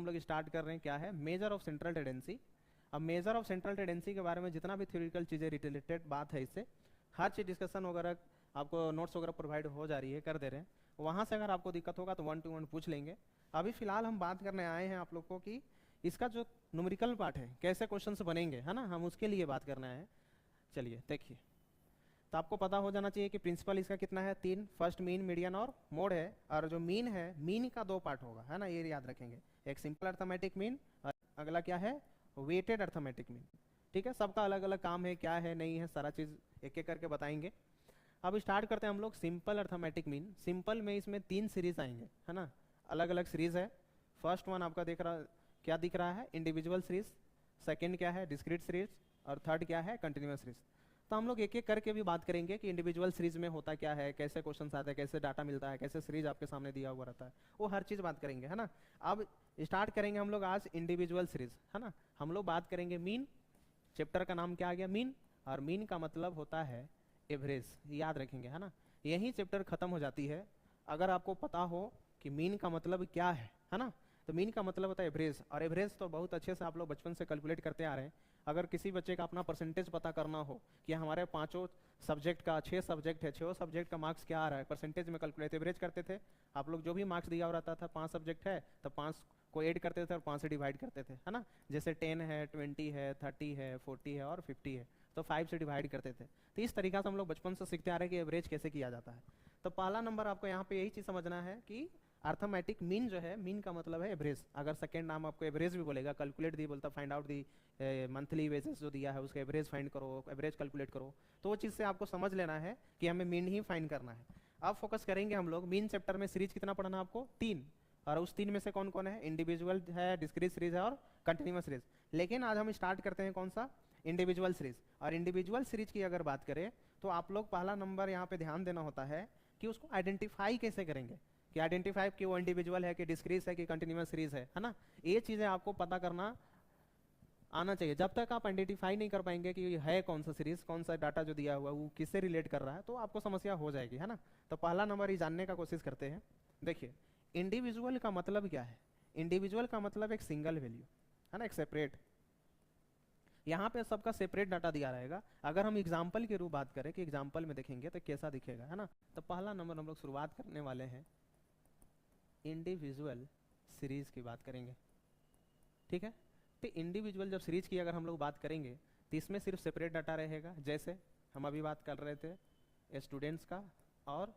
हम लोग स्टार्ट कर रहे हैं, क्या है, मेजर ऑफ सेंट्रल टेंडेंसी। अब मेजर ऑफ सेंट्रल टेंडेंसी के बारे में जितना भी थ्योरेटिकल चीज़ें रिलेटेड बात है, इससे हर चीज़ डिस्कशन वगैरह आपको नोट्स वगैरह प्रोवाइड हो जा रही है, कर दे रहे हैं। वहाँ से अगर आपको दिक्कत होगा तो 1 to 1 पूछ लेंगे। अभी फिलहाल हम बात करने आए हैं आप लोग को कि इसका जो न्यूमेरिकल पार्ट है, कैसे क्वेश्चंस बनेंगे, है ना, हम उसके लिए बात करना है। चलिए देखिए, तो आपको पता हो जाना चाहिए कि प्रिंसिपल इसका कितना है, 3। फर्स्ट मीन, मीडियन और मोड है। और जो मीन है, मीन का 2 पार्ट होगा, है ना, ये याद रखेंगे। एक सिंपल अर्थमेटिक मीन और अगला क्या है, वेटेड अर्थमेटिक मीन। ठीक है, सबका अलग अलग काम है, क्या है नहीं है, सारा चीज़ एक एक करके बताएंगे। अब स्टार्ट करते हैं हम लोग सिंपल अर्थमेटिक मीन। सिंपल में इसमें 3 सीरीज आएंगे, है ना, अलग अलग सीरीज है। फर्स्ट वन आपका क्या दिख रहा है, इंडिविजुअल सीरीज। सेकंड क्या है, डिस्क्रीट सीरीज। और थर्ड क्या है, कंटिन्यूअस सीरीज। तो हम लोग एक एक करके भी बात करेंगे कि इंडिविजुअल सीरीज में होता क्या है, कैसे क्वेश्चन आते हैं, कैसे डाटा मिलता है, कैसे सीरीज आपके सामने दिया हुआ रहता है, वो हर चीज़ बात करेंगे, है ना। अब स्टार्ट करेंगे हम लोग आज इंडिविजुअल सीरीज, है ना। हम लोग बात करेंगे मीन। चैप्टर का नाम क्या आ गया, मीन। और मीन का मतलब होता है एवरेज, याद रखेंगे, है ना। यही चैप्टर खत्म हो जाती है अगर आपको पता हो कि मीन का मतलब क्या है ना। तो मीन का मतलब होता है एवरेज, और एवरेज तो बहुत अच्छे से आप लोग बचपन से कैलकुलेट करते आ रहे हैं। अगर किसी बच्चे का अपना परसेंटेज पता करना हो कि हमारे 5 सब्जेक्ट का 6 सब्जेक्ट है, 6 सब्जेक्ट का मार्क्स क्या आ रहा है, परसेंटेज में कैलकुलेट एवरेज करते थे आप लोग। जो भी मार्क्स दिया हुआ रहता था, 5 सब्जेक्ट है तो 5 को ऐड करते थे और 5 से डिवाइड करते थे, है ना। जैसे 10 है, 20 है, 30 है, 40 है और 50 है, तो 5 से डिवाइड करते थे। तो इस तरीका से हम लोग बचपन से सीखते आ रहे हैं कि एवरेज कैसे किया जाता है। तो पहला नंबर आपको यहाँ पे यही चीज़ समझना है कि अर्थमेटिक मीन जो है, मीन का मतलब है एवरेज। अगर सेकंड नाम आपको एवरेज भी बोलेगा, कैलकुलेट दी बोलता, find out the monthly wages जो दिया है उसका एवरेज फाइंड करो, एवरेज कैलकुलेट करो, तो वो चीज़ से आपको समझ लेना है कि हमें मीन ही फाइंड करना है। अब फोकस करेंगे हम लोग मीन चैप्टर में। सीरीज कितना पढ़ना आपको, 3। और उस 3 में से कौन कौन है, इंडिविजुअल है, डिस्क्रीट सीरीज है और कंटिन्यूअस सीरीज। लेकिन आज हम स्टार्ट करते हैं कौन सा, इंडिविजुअल सीरीज। और इंडिविजुअल सीरीज की अगर बात करें तो आप लोग पहला नंबर यहाँ पे ध्यान देना होता है कि उसको आइडेंटिफाई कैसे करेंगे, कि आइडेंटिफाई कि वो इंडिविजुअल है, कि डिस्क्रीट है, कि कंटिन्यूअस सीरीज है ना। ये चीजें आपको पता करना आना चाहिए। जब तक आप आइडेंटिफाई नहीं कर पाएंगे कि है कौन सा सीरीज, कौन सा डाटा जो दिया हुआ है वो किससे रिलेट कर रहा है, तो आपको समस्या हो जाएगी, है ना। तो पहला नंबर ही जानने का कोशिश करते हैं। देखिए, इंडिविजुअल का मतलब क्या है, इंडिविजुअल का मतलब एक सिंगल वैल्यू, है ना, एक सेपरेट। यहाँ पे सबका सेपरेट डाटा दिया रहेगा। अगर हम एग्जाम्पल के रूप बात करें कि एग्जाम्पल में देखेंगे तो कैसा दिखेगा, है ना। तो पहला नंबर हम लोग शुरुआत करने वाले हैं इंडिविजुअल सीरीज की बात करेंगे, ठीक है। तो इंडिविजुअल जब सीरीज की अगर हम लोग बात करेंगे तो इसमें सिर्फ सेपरेट डाटा रहेगा। जैसे हम अभी बात कर रहे थे स्टूडेंट्स का, और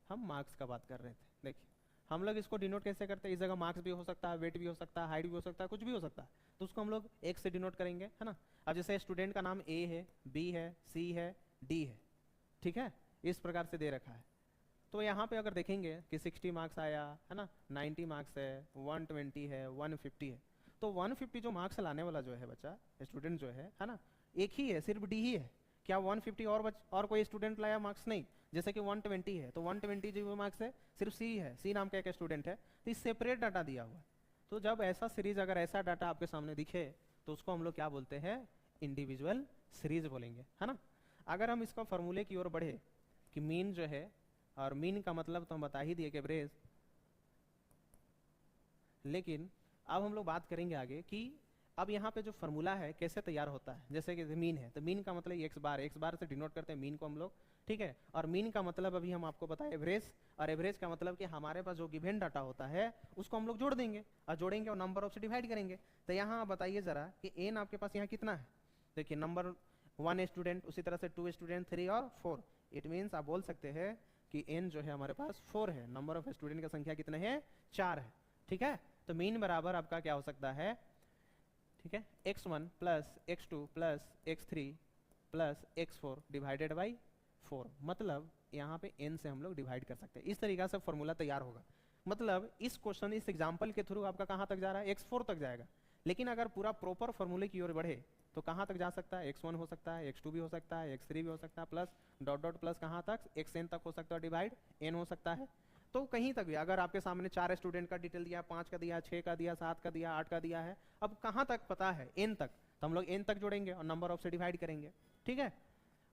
हम मार्क्स का बात कर रहे थे। देखिए, हम लोग इसको डिनोट कैसे करते हैं, इस जगह मार्क्स भी हो सकता है, वेट भी हो सकता है, हाइट भी हो सकता है, कुछ भी हो सकता है, तो उसको हम लोग एक से डिनोट करेंगे, है ना। अब जैसे स्टूडेंट का नाम ए है, बी है, सी है, डी है, ठीक है, इस प्रकार से दे रखा है। तो यहाँ पे अगर देखेंगे कि 60 मार्क्स आया, है ना, 90 मार्क्स है, 120 है, 150 है, तो 150 जो मार्क्स लाने वाला जो है बच्चा, स्टूडेंट जो है ना, एक ही है, सिर्फ डी ही है। क्या 150 और कोई स्टूडेंट लाया मार्क्स, नहीं। जैसे कि 120 है तो 120 जो मार्क्स है सिर्फ सी है, सी नाम का एक स्टूडेंट है, तो इस सेपरेट डाटा दिया हुआ है। तो जब ऐसा सीरीज, अगर ऐसा डाटा आपके सामने दिखे तो उसको हम लोग क्या बोलते हैं, इंडिविजुअल सीरीज बोलेंगे, है ना। अगर हम इसका फॉर्मूले की ओर बढ़े कि मीन जो है, और मीन का मतलब तो हम बता ही दिए कि एवरेज, लेकिन अब हम लोग बात करेंगे आगे कि अब यहाँ पे जो फॉर्मूला है कैसे तैयार होता है। जैसे कि मीन है तो मीन का मतलब एक्स बार से डिनोट करते हैं मीन को हम लोग, ठीक है। और मीन का मतलब अभी हम आपको बताए एवरेज, और एवरेज का मतलब कि हमारे पास जो गिवन डाटा होता है उसको हम लोग जोड़ देंगे, और जोड़ेंगे और नंबर ऑफ से डिवाइड करेंगे। तो यहाँ आप बताइए जरा कि एन आपके पास यहाँ कितना है। देखिए, नंबर 1 स्टूडेंट, उसी तरह से 2 स्टूडेंट, 3 और 4। इट मीन्स आप बोल सकते हैं कि एन जो है हमारे पास 4 है, नंबर ऑफ स्टूडेंट की संख्या कितने हैं, 4 है, ठीक है। तो मीन बराबर आपका क्या हो सकता है, ठीक है, x1 plus x2 plus x3 plus x4 divided by 4। मतलब यहाँ पे n से हम लोग डिवाइड कर सकते हैं। इस तरीका से फॉर्मूला तैयार होगा। मतलब इस क्वेश्चन, इस एग्जाम्पल के थ्रू आपका कहाँ तक जा रहा है, x4 तक जाएगा। लेकिन अगर पूरा प्रॉपर फॉर्मूले की ओर बढ़े तो कहाँ तक जा सकता है, x1 हो सकता है, x2 भी हो सकता है, x3 भी हो सकता है, प्लस डॉट डॉट प्लस कहाँ तक, xn तक हो सकता है, डिवाइड n हो सकता है। तो कहीं तक भी अगर आपके सामने 4 स्टूडेंट का डिटेल दिया, 5 का दिया, 6 का दिया, 7 का दिया, 8 का दिया है, अब कहाँ तक पता है, n तक, तो हम लोग n तक जोड़ेंगे और नंबर ऑफ से डिवाइड करेंगे, ठीक है।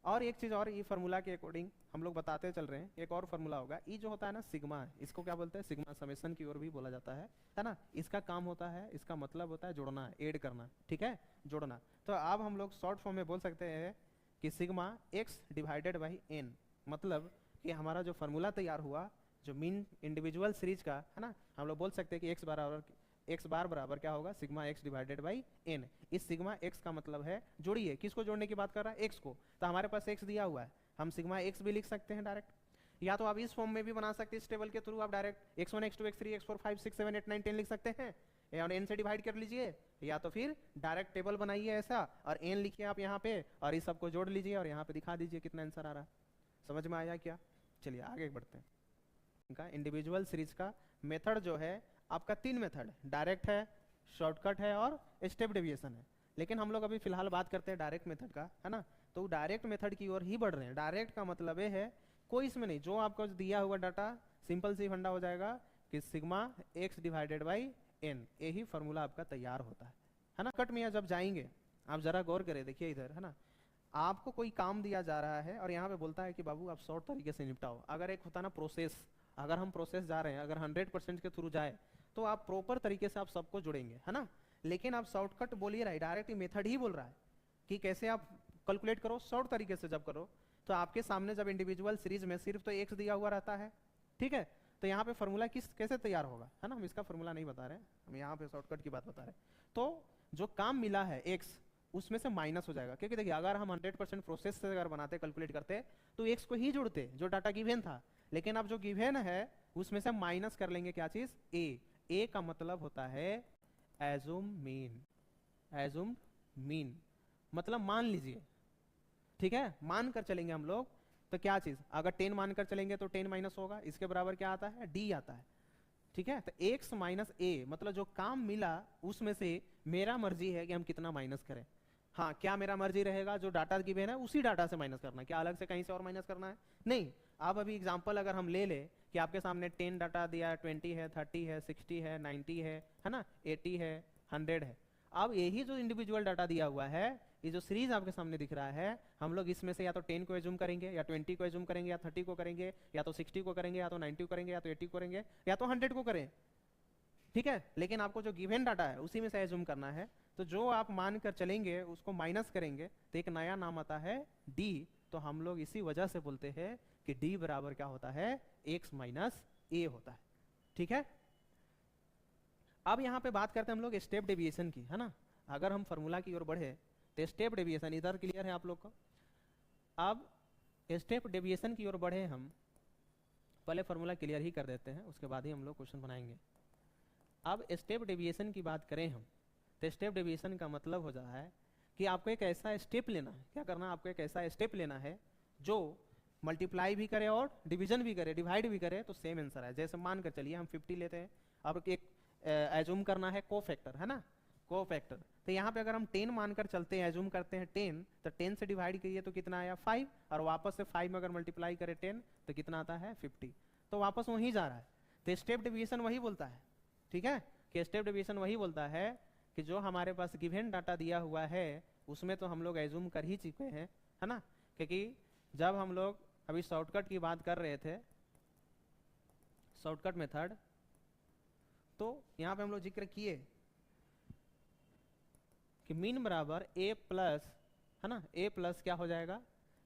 और एक चीज और, ये फार्मूला के अकॉर्डिंग हम लोग बताते चल रहे हैं, एक और फार्मूला होगा, ये जो होता है ना सिग्मा, इसको क्या बोलते हैं, सिग्मा समेशन की ओर भी बोला जाता है ना। इसका काम होता है, इसका मतलब होता है जोड़ना, ऐड करना, ठीक है, जोड़ना। तो अब हम लोग शॉर्ट फॉर्म में बोल सकते हैं कि sigma X divided by N, मतलब कि हमारा जो फार्मूला तैयार हुआ जो मीन इंडिविजुअल सीरीज का है ना, हम लोग बोल सकते हैं कि एक्स बार बराबर क्या होगा, sigma X divided by N. इस सिग्मा एक्स का मतलब है जोड़िए, किसको जोड़ने की बात कर रहा है, एक्स को। तो हमारे पास एक्स दिया हुआ है, हम सिग्मा एक्स भी लिख सकते हैं डायरेक्ट, या तो आप इस फॉर्म में भी बना सकते हैं, इस टेबल के थ्रू आप direct x1 x2 x3 x4 5 6 7 8 9 10 लिख सकते हैं, और एन से डिवाइड कर लीजिए, या तो फिर डायरेक्ट टेबल बनाइए ऐसा और एन लिखिए आप यहाँ पे और इस सबको जोड़ लीजिए और यहाँ पे दिखा दीजिए कितना आंसर आ रहा है। समझ में आया क्या? चलिए आगे बढ़ते हैं। इनका इंडिविजुअल सीरीज का मेथड जो है आपका 3 मेथड, डायरेक्ट है, शॉर्टकट है और स्टेप डेविएशन है। लेकिन हम लोग अभी फिलहाल बात करते हैं डायरेक्ट मेथड का, है ना। तो डायरेक्ट मेथड की ओर ही बढ़ रहे हैं। डायरेक्ट का मतलब ये है कोई इसमें नहीं, जो आपको दिया हुआ डाटा सिंपल सी फंडा हो जाएगा कि sigma X divided by N, यही फॉर्मूला आपका तैयार होता है ना। कट में जब जाएंगे आप जरा गौर करें, देखिए इधर है ना, आपको कोई काम दिया जा रहा है और यहाँ पे बोलता है कि बाबू आप शॉर्ट तरीके से निपटाओ। अगर एक होता ना प्रोसेस, अगर हम प्रोसेस जा रहे हैं, अगर 100% के थ्रू जाए तो आप प्रॉपर तरीके से आप सबको जुड़ेंगे, है ना। लेकिन आप शॉर्टकट बोल ही रहा है, डायरेक्ट मेथड ही बोल रहा है कि कैसे आप कैलकुलेट करो शॉर्ट तरीके से। जब करो तो आपके सामने जब इंडिविजुअल सीरीज में सिर्फ तो एक्स दिया हुआ रहता है, ठीक है, तो यहाँ पे फॉर्मूला कैसे तैयार होगा, है ना। हम इसका फॉर्मूला नहीं बता रहे, हम यहाँ पे शॉर्टकट की बात बता रहे। तो जो काम मिला है एक्स, उसमें से माइनस हो जाएगा, क्योंकि देखिए अगर हम 100% प्रोसेस से अगर बनाते कैलकुलेट करते तो एक्स को ही जोड़ते जो डाटा गिवन था। लेकिन अब जो गिवन है उसमें से माइनस कर लेंगे क्या चीज, ए का मतलब होता है एजुम मीन, एजुम मीन मतलब मान लीजिए, ठीक है, मान कर चलेंगे हम लोग। तो क्या चीज, अगर 10 मानकर चलेंगे तो 10 माइनस होगा, इसके बराबर क्या आता है, डी आता है, ठीक है। तो x माइनस ए मतलब जो काम मिला उसमें से मेरा मर्जी है कि हम कितना माइनस करें। हाँ, क्या मेरा मर्जी रहेगा, जो डाटा गिवन है उसी डाटा से माइनस करना है, क्या अलग से कहीं से और माइनस करना है, नहीं। अब अभी एग्जांपल अगर हम ले ले कि आपके सामने 10 डाटा दिया है, 20 है, 30 है, 60 है, 90 है ना, 80 है, 100 है। अब यही जो इंडिविजुअल डाटा दिया हुआ है, ये जो सीरीज आपके सामने दिख रहा है, हम लोग इसमें से या तो 10 को एज्यूम करेंगे, या 20 को एज्यूम करेंगे, या 30 को करेंगे, या तो 60 को करेंगे, या तो 90 को करेंगे, या तो 80 को करेंगे, या तो 100 को करें, ठीक है। लेकिन आपको जो गिवन डाटा है उसी में से एज्यूम करना है। तो जो आप मान कर चलेंगे उसको माइनस करेंगे तो एक नया नाम आता है डी। तो हम लोग इसी वजह से बोलते हैं कि डी बराबर क्या होता है, एक्स माइनस ए होता है, ठीक है। अब यहाँ पे बात करते हैं हम लोग स्टेप डेविएशन की, है ना। अगर हम फॉर्मूला की ओर बढ़े तो स्टेप डेविएशन इधर क्लियर है आप लोग को। अब स्टेप डेविएशन की ओर बढ़े हम, पहले फॉर्मूला क्लियर ही कर देते हैं, उसके बाद ही हम लोग क्वेश्चन बनाएंगे। अब स्टेप डेविएशन की बात करें हम, तो स्टेप डेविएशन का मतलब हो रहा है कि आपको एक ऐसा स्टेप लेना है, क्या करना है, आपको एक ऐसा स्टेप लेना है जो मल्टीप्लाई भी करे और डिवीजन भी करे, डिवाइड भी करे, तो सेम आंसर है। जैसे मान कर चलिए हम 50 लेते हैं, अब एक एज्यूम करना है कोफैक्टर, है ना, कोफैक्टर। तो यहाँ पे अगर हम 10 मानकर चलते हैं, एज्यूम करते हैं 10, तो 10 से डिवाइड करिए तो कितना आया 5, और वापस से 5 में अगर मल्टीप्लाई करें 10 तो कितना आता है 50, तो वापस वहीं जा रहा है। तो स्टेप डेविएशन वही बोलता है, ठीक है, कि स्टेप डेविएशन वही बोलता है कि जो हमारे पास गिवन डाटा दिया हुआ है उसमें तो हम लोग एज्यूम कर ही चुके हैं, है ना। क्योंकि जब हम लोग अभी शॉर्टकट की बात कर रहे थे, शॉर्टकट मेथड, तो यहाँ पे हम लोग जिक्र किए कि मीन बराबर ए प्लस, है ना, ए प्लस क्या हो जाएगा,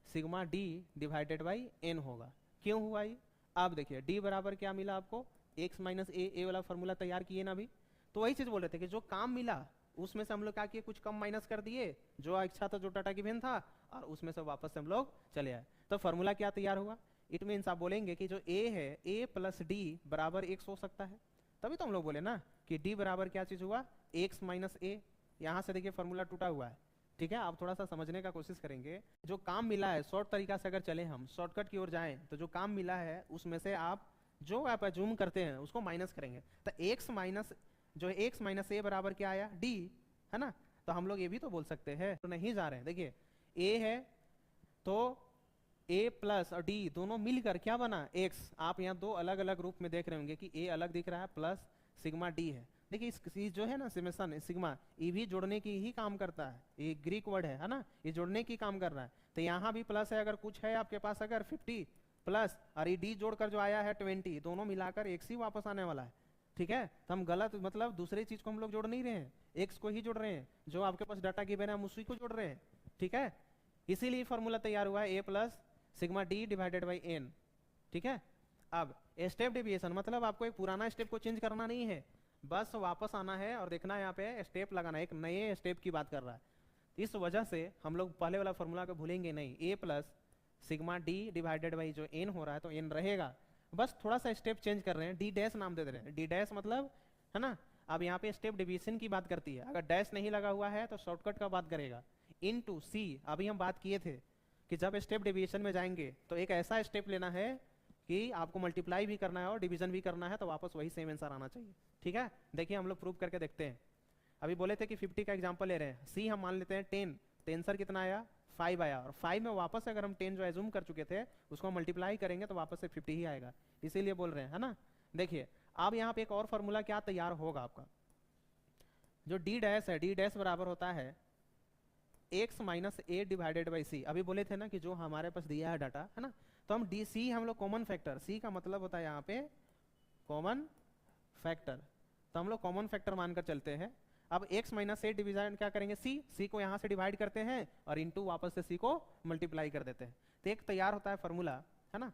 sigma D divided by N होगा। क्यों हुआ ये, आप देखिए डी बराबर क्या मिला आपको, एक्स माइनस ए वाला फॉर्मूला तैयार किए ना अभी। तो वही चीज बोल रहे थे कि जो काम मिला उसमें से हम लोग क्या किए, कुछ कम माइनस कर दिए, जो इच्छा था, जो डाटा गिवन था, और उसमें से वापस से हम लोग चले आए। तो फॉर्मूला क्या तैयार हुआ, इट मीन्स आप बोलेंगे कि जो ए है, ए प्लस डी बराबर एक्स हो सकता है। तभी तो हम लोग बोले ना कि डी बराबर क्या चीज हुआ, एक्स माइनस ए। यहाँ से देखिए फॉर्मूला टूटा हुआ है, ठीक है। आप थोड़ा सा समझने का कोशिश करेंगे, जो काम मिला है शॉर्ट तरीका से अगर चले हम, शॉर्टकट की ओर जाएं, तो जो काम मिला है उसमें से आप जो आप एज्यूम करते हैं उसको माइनस करेंगे। तो एक्स माइनस जो एक्स माइनस ए बराबर क्या आया, डी, है ना। तो हम लोग ये भी तो बोल सकते हैं, तो नहीं जा रहे हैं, देखिए ए है तो ए प्लस और डी दोनों मिलकर क्या बना, एक्स। आप यहाँ दो अलग अलग रूप में देख रहे होंगे कि ए अलग दिख रहा है प्लस सिग्मा डी है, देखिए इस जो है ना सिमेशन सिग्मा, ये भी जोड़ने की ही काम करता है, ये ग्रीक वर्ड है ना, ये जोड़ने की काम कर रहा है। तो यहाँ भी प्लस है, अगर कुछ है आपके पास अगर 50 प्लस और ये डी जोड़कर जो आया है 20, दोनों मिलाकर एक्स ही वापस आने वाला है। ठीक है, तो हम गलत मतलब दूसरी चीज को हम लोग जोड़ नहीं रहे हैं, एक्स को ही जोड़ रहे हैं, जो आपके पास डाटा गिवन है हम उसी को जोड़ रहे हैं। ठीक है, इसीलिए फॉर्मूला तैयार हुआ है A plus sigma D divided by N. ठीक है, अब स्टेप डेविएशन मतलब आपको एक पुराना स्टेप को चेंज करना नहीं है, बस वापस आना है और देखना है यहाँ पे स्टेप लगाना है, एक नए स्टेप की बात कर रहा है। इस वजह से हम लोग पहले वाला फॉर्मूला को भूलेंगे नहीं, A plus sigma D divided by जो एन हो रहा है तो एन रहेगा, बस थोड़ा सा स्टेप चेंज कर रहे हैं, डी डैश नाम दे रहे हैं, डी डैश मतलब है ना। अब यहाँ पे स्टेप डिवीजन की बात करती है, अगर डैश नहीं लगा हुआ है तो शॉर्टकट का बात करेगा, इन टू सी। अभी हम बात किए थे कि जब स्टेप डिवीजन में जाएंगे तो एक ऐसा स्टेप लेना है कि आपको मल्टीप्लाई भी करना है और डिवीजन भी करना है, तो वापस वही सेम आंसर आना चाहिए। ठीक है, देखिए हम लोग प्रूव करके देखते हैं। अभी बोले थे कि 50 का एग्जांपल ले रहे हैं, सी हम मान लेते हैं 10, तो आंसर कितना आया 5 आया, और 5 में वापस अगर हम 10 जो एज्यूम कर चुके थे उसको मल्टीप्लाई करेंगे तो वापस से 50 ही आएगा, इसीलिए बोल रहे हैं है ना। देखिए अब यहाँ पे एक और फॉर्मूला क्या तैयार होगा आपका, जो डी डैश है, डी डैश बराबर होता है X minus A divided by C. अभी बोले थे ना कि जो हमारे पास दिया है डाटा है ना, तो हम डी सी हम लोग कॉमन फैक्टर, सी का मतलब होता है यहाँ पे कॉमन फैक्टर, तो हम लोग कॉमन फैक्टर मानकर चलते हैं। अब x माइनस ए डिवीजन क्या करेंगे, सी को यहाँ से डिवाइड करते हैं और इनटू वापस से सी को मल्टीप्लाई कर देते हैं, तो एक तैयार होता है फॉर्मूला है ना।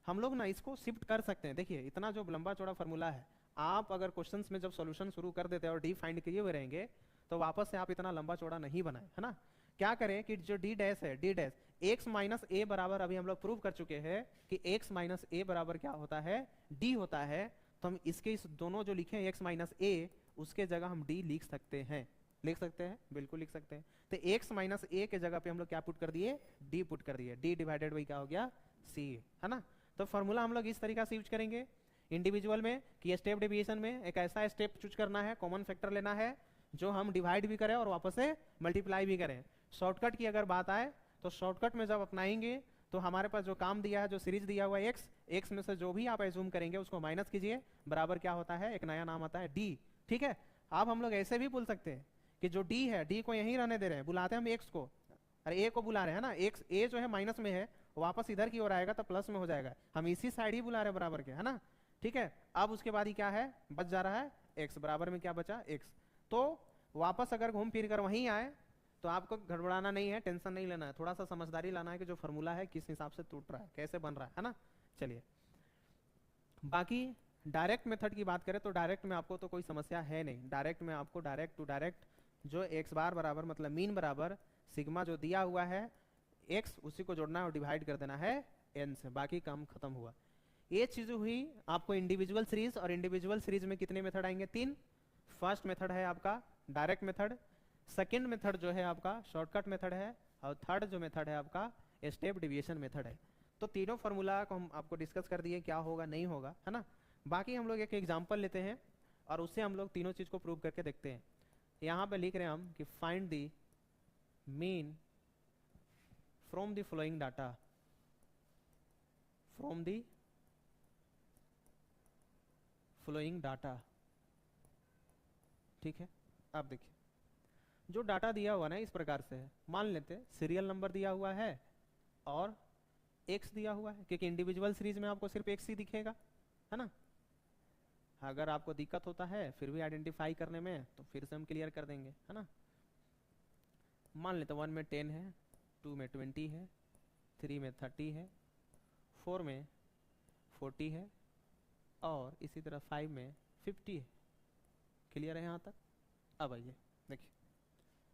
हम लोग ना इसको शिफ्ट कर सकते हैं, देखिए इतना जो लंबा चौड़ा फॉर्मूला है, आप अगर क्वेश्चंस में जब सॉल्यूशन शुरू कर देते हैं और डी फाइंड किए हुए रहेंगे तो वापस से आप इतना लंबा चौड़ा नहीं बनाए है ना। क्या करें कि जो डी डैश है, डी डैश एक्स माइनस ए बराबर, अभी हम लोग प्रूव कर चुके हैं कि एक्स माइनस ए बराबर क्या होता है, डी होता है। तो हम इसके इस दोनों जो लिखे हैं एक्स माइनस ए, उसके जगह हम डी लिख सकते हैं, लिख सकते हैं, बिल्कुल लिख सकते हैं। तो एक्स माइनस ए के जगह पे हम लोग क्या पुट कर दिए, डी पुट कर दिए, डी डिवाइडेड बाई क्या हो गया सी है ना। तो फॉर्मूला हम लोग इस तरीका से यूज करेंगे इंडिविजुअल में कि स्टेप डेविएशन में एक ऐसा स्टेप चूज करना है, कॉमन फैक्टर लेना है जो हम डिवाइड भी करें और वापस से मल्टीप्लाई भी करें। शॉर्टकट की अगर बात आए तो शॉर्टकट में जब अपनाएंगे तो हमारे पास जो काम दिया है, जो सीरीज दिया हुआ है एक्स में से जो भी आप एज्यूम करेंगे उसको माइनस कीजिए, बराबर क्या होता है, एक नया नाम आता है डी। ठीक है, अब हम लोग ऐसे भी बोल सकते हैं कि जो डी है, डी को यहीं रहने दे रहे हैं, बुलाते हैं हम एक्स को, अरे ए को बुला रहे हैं ना, एक्स ए जो है माइनस में है, वापस इधर की ओर आएगा तो प्लस में हो जाएगा, हम इसी साइड ही बुला रहे हैं बराबर के है ना। ठीक है, अब उसके बाद ही क्या है बच जा रहा है एक्स, बराबर में क्या बचा एक्स। तो वापस अगर घूम फिर कर वहीं आए तो आपको गड़बड़ाना नहीं है, टेंशन नहीं लेना है, थोड़ा सा समझदारी लाना है कि जो फॉर्मूला है किस हिसाब से टूट रहा है, कैसे बन रहा है ना। चलिए बाकी डायरेक्ट मेथड की बात करें तो डायरेक्ट में आपको तो कोई समस्या है नहीं, डायरेक्ट में आपको डायरेक्ट टू डायरेक्ट जो एक्स बार बराबर मतलब मीन बराबर सिग्मा जो दिया हुआ है एक्स, उसी को जोड़ना है और डिवाइड कर देना है एन से, बाकी काम खत्म हुआ। ये चीज हुई आपको इंडिविजुअल सीरीज, और इंडिविजुअल सीरीज में कितने मेथड आएंगे, 3। फर्स्ट मेथड है आपका डायरेक्ट मेथड, सेकेंड मेथड जो है आपका शॉर्टकट मेथड है, और थर्ड जो मेथड है आपका स्टेप डिविएशन मेथड है। तो तीनों फार्मूला को हम आपको डिस्कस कर दिए क्या होगा नहीं होगा है ना। बाकी हम लोग एक एग्जांपल लेते हैं और उससे हम लोग तीनों चीज को प्रूव करके देखते हैं। यहाँ पे लिख रहे हैं हम कि find the mean from the following data, from the following data. ठीक है, अब देखिए जो डाटा दिया हुआ ना इस प्रकार से है, मान लेते हैं सीरियल नंबर दिया हुआ है और एक्स दिया हुआ है, क्योंकि इंडिविजुअल सीरीज में आपको सिर्फ एक्स ही दिखेगा है ना। अगर आपको दिक्कत होता है फिर भी आइडेंटिफाई करने में तो फिर से हम क्लियर कर देंगे है ना। मान लेते 1 में 10 है, 2 में 20 है, 3 में 30 है, 4 में 40 है और इसी तरह 5 में 50 है। क्लियर है यहाँ तक। अब आइए देखिए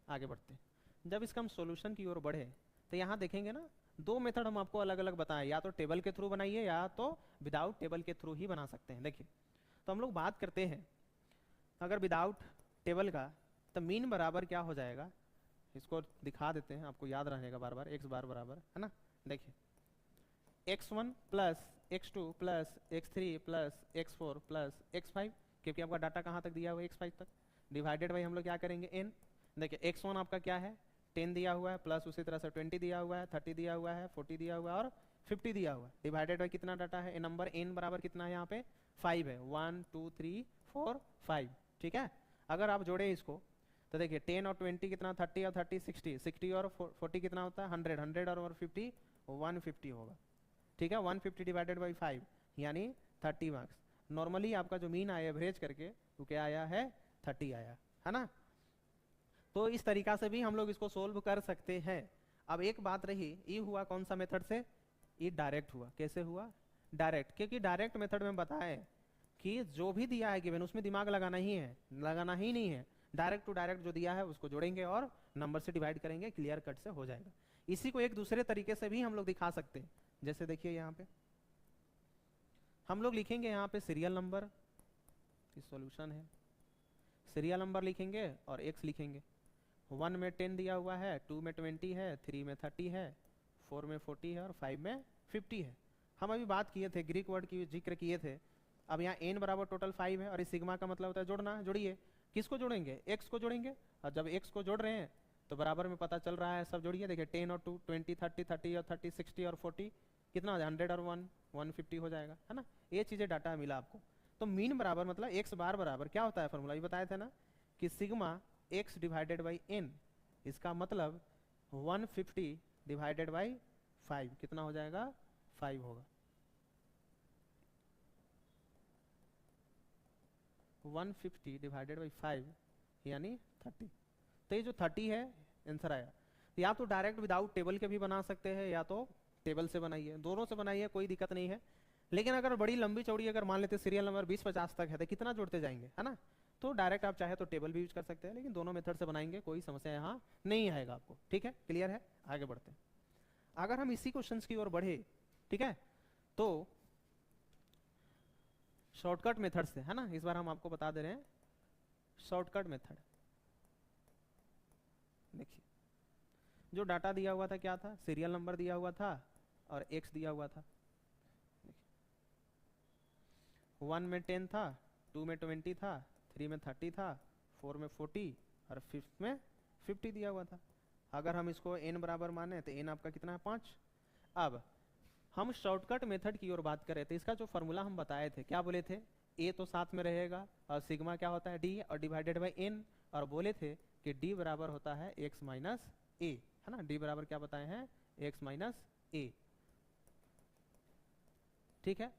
आगे बढ़ते हैं। जब इसका हम सॉल्यूशन की ओर बढ़े तो यहाँ देखेंगे ना दो मेथड हम आपको अलग अलग बताएं, या तो टेबल के थ्रू बनाइए या तो विदाउट टेबल के थ्रू ही बना सकते हैं। देखिए तो हम लोग बात करते हैं अगर विदाउट टेबल का, तो मीन बराबर क्या हो जाएगा, इसको दिखा देते हैं आपको याद रहने का बार बार, एक्स बार बराबर है ना। देखिए x1 plus x2 plus x3 plus x4 plus x5, क्योंकि आपका डाटा कहाँ तक दिया हुआ है x5 तक, डिवाइडेड बाई हम लोग क्या करेंगे n। देखिए x1 आपका क्या है 10 दिया हुआ है, प्लस उसी तरह से 20 दिया हुआ है, 30 दिया हुआ है, 40 दिया हुआ है और 50 दिया हुआ है, डिवाइडेड बाई कितना डाटा है नंबर n बराबर कितना है यहाँ पे 5 है, 1 2 3 4 5। ठीक है। अगर आप जोड़े इसको तो देखिए 10 और 20 कितना, 30 और 30 60, 60 और 40 कितना होता है 100, 100 और 50 150 होगा, ठीक है। 150 डिवाइडेड बाई 5 यानी 30 मार्क्स। नॉर्मली आपका जो मीन आया एवरेज करके तो क्या आया है 30 आया है ना। तो इस तरीका से भी हम लोग इसको सोल्व कर सकते हैं। अब एक बात रही, ये हुआ कौन सा मेथड से, ये डायरेक्ट हुआ। कैसे हुआ, डायरेक्ट, क्योंकि डायरेक्ट मेथड में बताएं कि जो भी दिया है गिवन उसमें दिमाग लगाना ही है, लगाना ही नहीं है। डायरेक्ट टू डायरेक्ट जो दिया है उसको जोड़ेंगे और नंबर से डिवाइड करेंगे, क्लियर कट से हो जाएगा। इसी को एक दूसरे तरीके से भी हम लोग दिखा सकते हैं। जैसे देखिए यहाँ पे हम लोग लिखेंगे यहाँ पे सीरियल नंबर की सॉल्यूशन है, सीरियल नंबर लिखेंगे और एक्स लिखेंगे। 1 में 10 दिया हुआ है, 2 में 20 है, 3 में 30 है, 4 में 40 है और 5 में 50 है। हम अभी बात किए थे, ग्रीक वर्ड की जिक्र किए थे। अब यहाँ n बराबर टोटल 5 है और इस सिग्मा का मतलब होता है जोड़ना। जोड़िए, किसको जोड़ेंगे, x को जोड़ेंगे। और जब x को जोड़ रहे हैं तो बराबर में पता चल रहा है, सब जोड़िए। देखिए 10 और 2 20, 30, 30 और 30 60 और 40 कितना हो जाएगा 100 और 1 150 हो जाएगा, है ना। ये चीज़ें डाटा मिला आपको। तो मीन बराबर मतलब x बार बराबर क्या होता है, फॉर्मूला ये बताए थे ना कि sigma x divided by n, इसका मतलब 150 डिवाइडेड बाई 5 कितना हो जाएगा 5 होगा। 150 डिवाइडेड बाई 5 यानी 30। तो ये जो 30 है आंसर आया। या तो डायरेक्ट विदाउट टेबल के भी बना सकते हैं या तो टेबल से बनाइए, दोनों से बनाइए, कोई दिक्कत नहीं है। लेकिन अगर बड़ी लंबी चौड़ी अगर मान लेते सीरियल नंबर 20-50 तक है तो कितना जोड़ते जाएंगे, है ना। तो डायरेक्ट आप चाहे तो टेबल भी यूज कर सकते हैं, लेकिन दोनों मेथड से बनाएंगे, कोई समस्या यहाँ नहीं आएगा आपको, ठीक है। क्लियर है, आगे बढ़ते हैं। अगर हम इसी क्वेश्चन की ओर बढ़े, ठीक है, तो शॉर्टकट मेथड से, है ना, इस बार हम आपको बता दे रहे हैं शॉर्टकट मेथड। देखिए जो डाटा दिया हुआ था क्या था, सीरियल नंबर दिया हुआ था और एक्स दिया हुआ था। 1 में 10 था, 2 में 20 था, 3 में 30 था, 4 में 40 और 5 में 50 दिया हुआ था। अगर हम इसको n बराबर माने तो n आपका कितना है 5। अब हम शॉर्टकट मेथड की ओर बात करें तो इसका जो फॉर्मूला हम बताए थे, क्या बोले थे, a तो साथ में रहेगा और सिग्मा क्या होता है d और डिवाइडेड बाई n, और बोले थे कि d बराबर होता है x माइनस a, है ना। d बराबर क्या बताए हैं x माइनस a, ठीक है।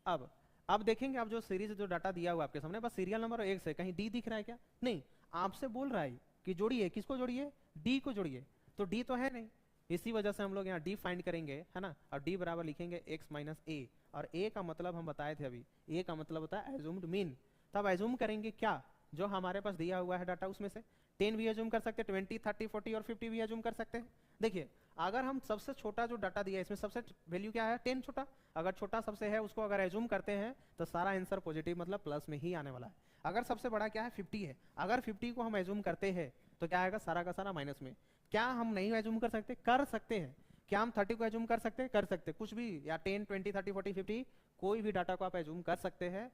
अब देखेंगे, आप जो सीरीज जो डाटा दिया हुआ आपके सामने बस सीरियल नंबर और एक से कहीं डी दिख रहा है क्या, नहीं, आपसे बोल रहा है कि जोड़िए, किसको जोड़िए, डी को जोड़िए। तो डी तो है नहीं, इसी वजह से हम लोग यहाँ डी फाइंड करेंगे, है ना। और डी बराबर लिखेंगे x माइनस ए, और a का मतलब हम बताए थे अभी, a का मतलब होता है एज्यूम्ड मीन। तब एज्यूम करेंगे क्या, जो हमारे पास दिया हुआ है डाटा उसमें से 10 भी एज्यूम कर सकते हैं, 20 30 40 और 50 भी एज्यूम कर सकते हैं। देखिए अगर हम सबसे छोटा जो डाटा दिया है इसमें सबसे वैल्यू क्या है 10 छोटा, अगर छोटा सबसे है उसको अगर एज्यूम करते हैं तो सारा आंसर पॉजिटिव मतलब प्लस में ही आने वाला है। अगर सबसे बड़ा क्या है 50 है, अगर 50 को हम एज्यूम करते हैं तो क्या आएगा सारा का सारा माइनस में। क्या हम नहीं एज्यूम कर सकते, कर सकते हैं। क्या हम 30 को एज्यूम कर सकते हैं, कर सकते हैं, कुछ भी, या 10 20 30 40 50 कोई भी डाटा को आप एज्यूम कर सकते हैं।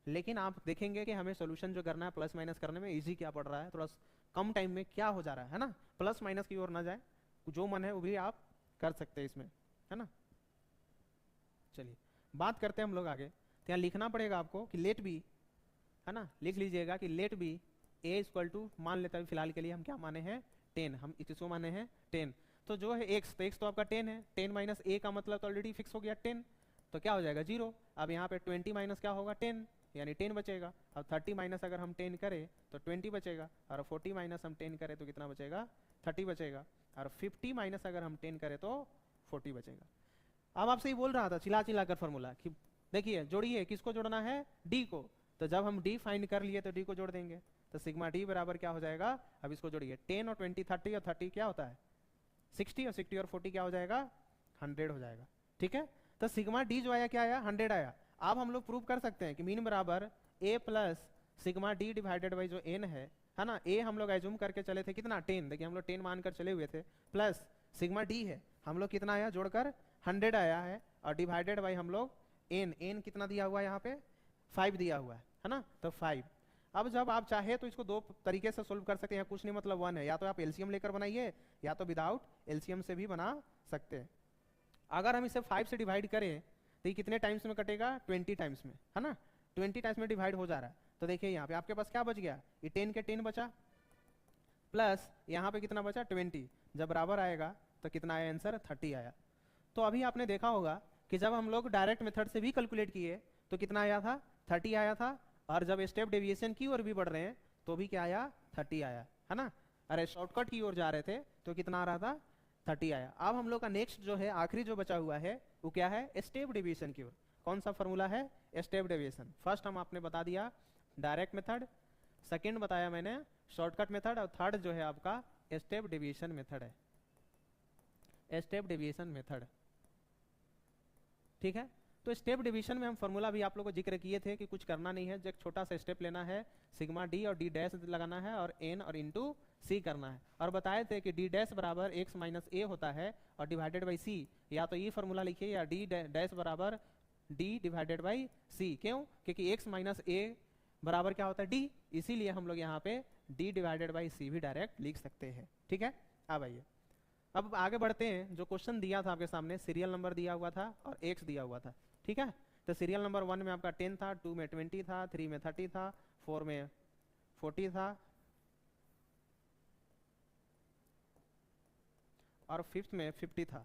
लेकिन आप देखेंगे कि हमें सोल्यूशन जो करना है प्लस माइनस करने में इजी क्या पड़ रहा है, थोड़ा कम टाइम में क्या हो जा रहा है ना, प्लस माइनस की ओर ना जाए, जो मन है वो भी आप कर सकते हैं इसमें, है ना। चलिए बात करते हैं हम लोग आगे। तो यहाँ लिखना पड़ेगा आपको कि लेट बी, है ना, लिख लीजिएगा कि let B A equal to, मान लेते हैं फिलहाल के लिए हम क्या माने हैं 10, हम इसको माने हैं 10। तो जो है एक्स, तो एक्स तो आपका 10 है, 10 माइनस ए का मतलब तो ऑलरेडी फिक्स हो गया 10, तो क्या हो जाएगा 0। अब यहाँ पे 20 माइनस क्या होगा 10 यानी 10 बचेगा। अब 30 माइनस अगर हम 10 करें तो 20 बचेगा, और 40 माइनस हम 10 करें तो कितना बचेगा 30 बचेगा, और 50 माइनस अगर हम 10 करें तो 40 बचेगा। अब आपसे ही बोल रहा था चिल्ला चिल्ला कर फॉर्मूला कि देखिए जोड़िए, किसको जोड़ना है डी को। तो जब हम डी फाइंड कर लिए तो डी को जोड़ देंगे, तो सिग्मा डी बराबर क्या हो जाएगा, अब इसको जोड़िए 10 और 20 30 और 30 क्या होता है 60, और 60 और 40 क्या हो जाएगा 100 हो जाएगा, ठीक है। तो सिग्मा डी जो आया क्या आया 100 आया। अब हम लोग प्रूव कर सकते हैं कि मीन बराबर a plus sigma D divided by जो n है ना, a हम लोग एज्यूम करके चले थे कितना 10, देखिए हम लोग 10 मानकर चले हुए थे, प्लस सिग्मा डी है हम लोग कितना आया जोड़कर 100 आया है, और डिवाइडेड बाई हम लोग n कितना दिया हुआ है यहाँ पे 5 दिया हुआ है ना, तो 5। अब जब आप चाहे तो इसको दो तरीके से सोल्व कर सकते हैं, कुछ नहीं मतलब 1 है, या तो आप एलसीएम लेकर बनाइए या तो विदाउट एलसीएम से भी बना सकते हैं। अगर हम इसे 5 से डिवाइड करें तो ये कितने टाइम्स में कटेगा 20 टाइम्स में, है ना, 20 टाइम्स में डिवाइड हो जा रहा है। तो देखिए यहाँ पे आपके पास क्या बच गया, ये 10 के 10 बचा, प्लस यहाँ पे कितना बचा 20, जब बराबर आएगा तो कितना आया आंसर 30 आया। तो अभी आपने देखा होगा कि जब हम लोग डायरेक्ट मेथड से भी कैलकुलेट किए तो कितना आया था 30 आया था, और जब स्टेप डेविएशन की ओर भी बढ़ रहे हैं तो भी क्या आया 30 आया, है ना। अरे शॉर्टकट की ओर जा रहे थे तो कितना आ रहा था 30 आया। अब हम लोग का नेक्स्ट जो है आखिरी जो बचा हुआ है वो क्या है, स्टेप डेविएशन की ओर। कौन सा फॉर्मूला है, स्टेप डेविएशन। फर्स्ट हम आपने बता दिया डायरेक्ट मेथड, सेकेंड बताया मैंने शॉर्टकट मेथड, और थर्ड जो है आपका स्टेप डेविएशन मेथड है, स्टेप डेविएशन मेथड। ठीक है, तो स्टेप डिवीजन में हम फॉर्मूला भी आप लोगों को जिक्र किए थे कि कुछ करना नहीं है, जो एक छोटा सा स्टेप लेना है, सिग्मा डी और डी डैश लगाना है और एन और इंटू सी करना है। और बताए थे कि डी डैश बराबर एक्स माइनस ए होता है और डिवाइडेड बाई सी, या तो ये फॉर्मूला लिखिए या डी डैश बराबर डी डिवाइडेड बाई सी। क्यों, क्योंकि एक्स माइनस ए बराबर क्या होता है डी, इसीलिए हम लोग यहाँ पे डी डिवाइडेड बाई सी भी डायरेक्ट लिख सकते हैं। ठीक है, अब आइए अब आगे बढ़ते हैं। जो क्वेश्चन दिया था आपके सामने, सीरियल नंबर दिया हुआ था और एक्स दिया हुआ था। ठीक है, तो सीरियल नंबर 1 में आपका 10 था, 2 में 20 था, 3 में 30 था, 4 में 40 था और 5th में 50 था।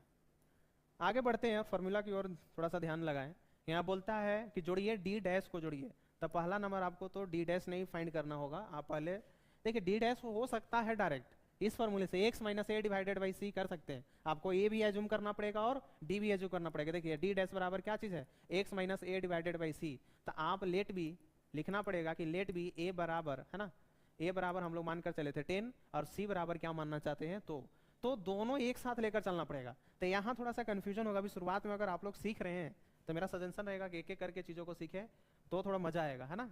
आगे बढ़ते हैं फॉर्मूला की ओर, थोड़ा सा ध्यान लगाएं। यहाँ बोलता है कि जोड़िए डी डैश को जोड़िए, तो पहला नंबर आपको तो डी डैश नहीं फाइंड करना होगा। आप पहले देखिए डी डैश हो सकता है डायरेक्ट इस फॉर्मूले से X minus A divided by C कर सकते हैं। आपको ए भी एज्यूम करना पड़ेगा और डी भी एज्यूम करना पड़ेगा। देखिए डी डैश बराबर क्या चीज है, X minus A divided by C. तो आप लेट भी लिखना पड़ेगा कि लेट भी ए बराबर, है ना, ए बराबर हम लोग मानकर चले थे 10 और सी बराबर क्या मानना चाहते हैं, तो दोनों एक साथ लेकर चलना पड़ेगा। तो यहाँ थोड़ा सा कंफ्यूजन होगा। अभी शुरुआत में अगर आप लोग सीख रहे हैं तो मेरा सजेशन रहेगा कि एक एक करके चीजों को सीखे तो थोड़ा मजा आएगा, है ना।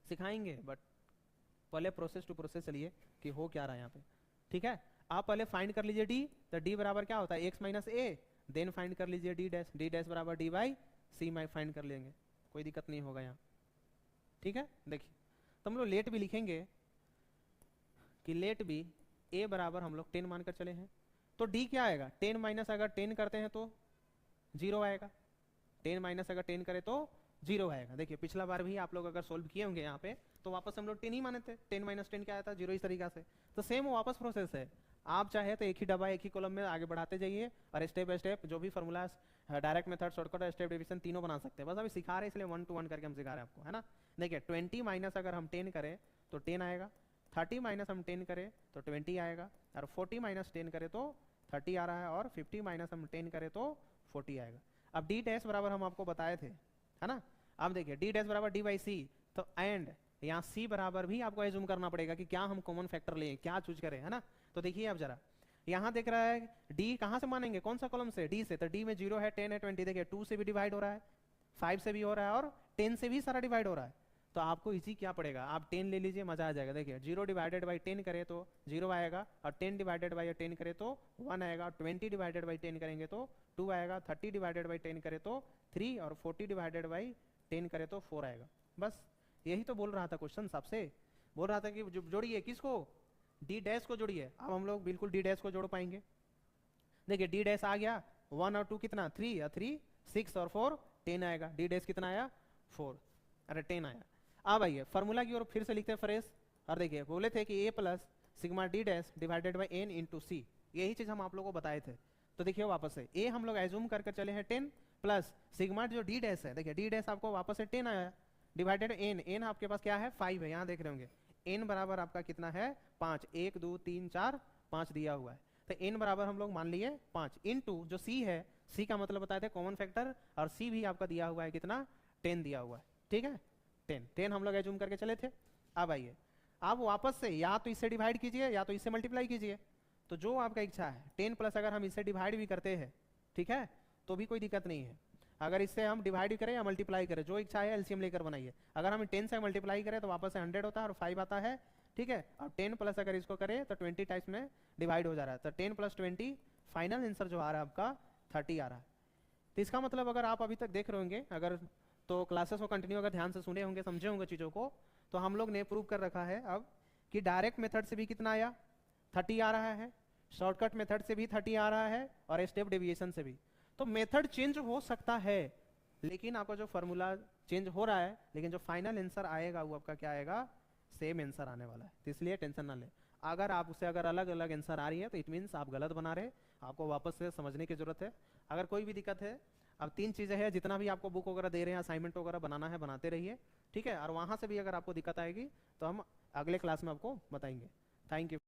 सिखाएंगे बट पहले प्रोसेस टू प्रोसेस चलिए कि हो क्या रहा है यहाँ पे। ठीक है, आप पहले फाइंड कर लीजिए डी, तो डी बराबर क्या होता है एक्स माइनस ए, देन फाइंड कर लीजिए डी डैश, डी डैश बराबर डी बाई सी में फाइंड कर लेंगे, कोई दिक्कत नहीं होगा यहाँ। ठीक है, देखिए तो हम लोग लेट भी लिखेंगे कि लेट भी ए बराबर हम लोग 10 मानकर चले हैं, तो डी क्या आएगा 10 माइनस अगर 10 करते हैं तो 0 आएगा, 10 माइनस अगर 10 करे तो 0 आएगा। देखिए पिछला बार भी आप लोग अगर सोल्व किए होंगे यहाँ पे तो वापस हम लोग 10 ही माने थे, 10 माइनस 10 क्या आया था 0, इस तरीका से। तो सेम वापस प्रोसेस है, आप चाहे तो एक ही डब्बा एक ही कॉलम में आगे बढ़ाते जाइए और स्टेप बाय स्टेप जो भी फॉर्मूला डायरेक्ट मेथड शॉर्टकट और स्टेप डिवीजन तीनों बना सकते हैं। बस अभी सिखा रहे हैं इसलिए 1 to 1 करके हम सिखा रहे हैं आपको, है ना। देखिए 20 माइनस अगर हम 10 करें तो 10 आएगा, 30 माइनस हम 10 करें तो 20 आएगा, और 40 माइनस 10 करें तो 30 आ रहा है, और 50 माइनस हम 10 करें तो 40 आएगा। अब डी डैश बराबर हम आपको बताए थे, है ना। अब देखिए डी डैश बराबर डी बाई सी, तो एंड यहाँ सी बराबर भी आपको एज्यूम करना पड़ेगा कि क्या हम कॉमन फैक्टर लें, क्या चूज करें, है ना। तो देखिए अब जरा यहाँ देख रहा है डी कहाँ से मानेंगे, कौन सा कॉलम से, डी से। तो डी में 0 है, 10 है, 20। देखिए 2 से भी डिवाइड हो रहा है, 5 से भी हो रहा है और 10 से भी सारा डिवाइड हो रहा है। तो आपको इजी क्या पड़ेगा, आप 10 ले लीजिए, मजा आ जाएगा। देखिए 0 डिवाइडेड बाई 10 करे तो 0 आएगा, और 10 डिवाइडेड बाई 10 करे तो 1 आएगा, 20 डिवाइडेड बाई 10 करेंगे तो 2 आएगा, 30 डिवाइडेड बाई 10 करे तो 3, और 40 डिवाइडेड बाई 10 करे तो 4 आएगा। बस यही तो बोल रहा था क्वेश्चन, सबसे बोल रहा था कि जोड़िए किसको, डी डैश को जोड़िए। अब हम लोग बिल्कुल डी डैश को जोड़ पाएंगे। देखिए डी डैश आ गया, 1 और 2 कितना 3, या 3 6 और 4 10 आएगा। डी डैश कितना आया 4, अरे 10 आया। अब आइए फॉर्मूला की ओर फिर से लिखते हैं फ्रेश। और देखिए बोले थे कि A plus sigma D dash divided by N into C, यही चीज हम आप लोगों को बताए थे। तो देखिए वापस से ए हम लोग एज्यूम करके चले हैं 10 प्लस सिग्मा जो डी डैश है, देखिए डी डैश आपको वापस से 10 आया, डिवाइडेड एन, एन आपके पास क्या है 5 है, यहाँ देख रहे होंगे। एन बराबर आपका कितना है 5, 1 2 3 4 5 दिया हुआ है। तो एन बराबर हम लोग मान लिए 5 इंटू जो सी है, सी का मतलब बताए थे कॉमन फैक्टर, और सी भी आपका दिया हुआ है कितना 10 दिया हुआ है। ठीक है 10 हम लोग एज्यूम करके चले थे। अब आइए आप वापस से या तो इससे डिवाइड कीजिए या तो इससे मल्टीप्लाई कीजिए, तो जो आपका इच्छा है। 10 प्लस अगर हम इससे डिवाइड भी करते हैं, ठीक है, तो भी कोई दिक्कत नहीं है। अगर इससे हम डिवाइड करें या मल्टीप्लाई करें, जो इच्छा है एलसीएम लेकर बनाइए। अगर हम 10 से मल्टीप्लाई करें तो वापस से 100 होता है और 5 आता है, ठीक है। और 10 प्लस अगर इसको करें तो 20 टाइम्स में डिवाइड हो जा रहा है, तो 10 प्लस 20 फाइनल आंसर जो आ रहा है आपका 30 आ रहा है। तो इसका मतलब अगर आप अभी तक देख रहे होंगे, अगर तो क्लासेस को कंटिन्यू अगर ध्यान से सुने होंगे, समझे होंगे चीज़ों को, तो हम लोग ने प्रूव कर रखा है अब कि डायरेक्ट मेथड से भी कितना आया 30 आ रहा है, शॉर्टकट मेथड से भी 30 आ रहा है, और स्टेप डेविएशन से भी। तो मेथड चेंज हो सकता है लेकिन आपका जो फॉर्मूला चेंज हो रहा है, लेकिन जो फाइनल आंसर आएगा वो आपका क्या आएगा, सेम आंसर आने वाला है। तो इसलिए टेंशन ना लें। अगर आप उससे अगर अलग अलग आंसर आ रही है तो इट मीन्स आप गलत बना रहे, आपको वापस से समझने की जरूरत है। अगर कोई भी दिक्कत है, अब 3 चीजें हैं, जितना भी आपको बुक वगैरह दे रहे हैं, असाइनमेंट वगैरह बनाना है बनाते रहिए, ठीक है। और वहां से भी अगर आपको दिक्कत आएगी तो हम अगले क्लास में आपको बताएंगे। Thank you.